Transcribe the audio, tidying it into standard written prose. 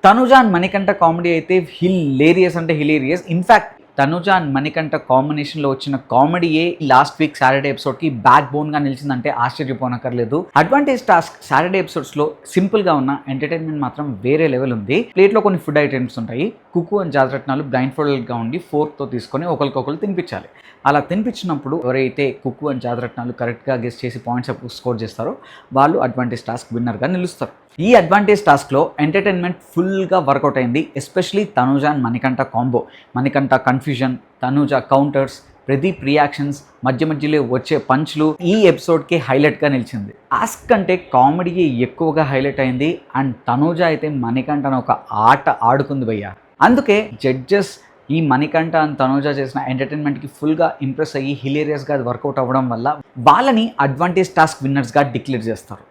Tanuja and Manikanta comedy అయితే hilarious అంటే hilarious. In fact Tanuja and Manikanta కాంబినేషన్లో వచ్చిన కామెడీయే లాస్ట్ వీక్ సాటర్డే ఎపిసోడ్కి బ్యాక్ బోన్గా నిలిచిందంటే ఆశ్చర్యపోనక్కర్లేదు. అడ్వాంటేజ్ టాస్క్ సాటర్డే ఎపిసోడ్స్లో సింపుల్గా ఉన్న ఎంటర్టైన్మెంట్ మాత్రం వేరే లెవెల్ ఉంది. ప్లేట్లో కొన్ని ఫుడ్ ఐటమ్స్ ఉంటాయి. కుక్కు అండ్ జాతరత్నాలు బ్లైండ్ ఫోల్డ్గా ఉండి ఫోర్క్తో తీసుకొని ఒకరికొకరు తినిపించాలి. అలా తినిపించినప్పుడు ఎవరైతే కుక్కు అండ్ జాతరత్నాలు కరెక్ట్గా గెస్ చేసి పాయింట్స్ స్కోర్ చేస్తారో వాళ్ళు అడ్వాంటేజ్ టాస్క్ విన్నర్గా నిలుస్తారు. ఈ అడ్వాంటేజ్ టాస్క్లో ఎంటర్టైన్మెంట్ ఫుల్గా వర్కౌట్ అయింది. Especially Tanuja and Manikanta combo. Manikanta confusion, Tanuja counters, Pradeep reactions, మధ్య మధ్యలో వచ్చే పంచ్లు ఈ ఎపిసోడ్కి హైలైట్గా నిలిచింది. టాస్క్ కంటే కామెడీ ఎక్కువగా హైలైట్ అయింది. అండ్ తనుజ అయితే మణికంఠను ఒక ఆట ఆడుకుంది భయ్య. అందుకే జడ్జెస్ ఈ మణికంఠ అండ్ తనుజ చేసిన ఎంటర్టైన్మెంట్కి ఫుల్గా ఇంప్రెస్ అయ్యి హిలేరియస్గా వర్కౌట్ అవ్వడం వల్ల వాళ్ళని అడ్వాంటేజ్ టాస్క్ విన్నర్స్గా డిక్లేర్ చేస్తారు.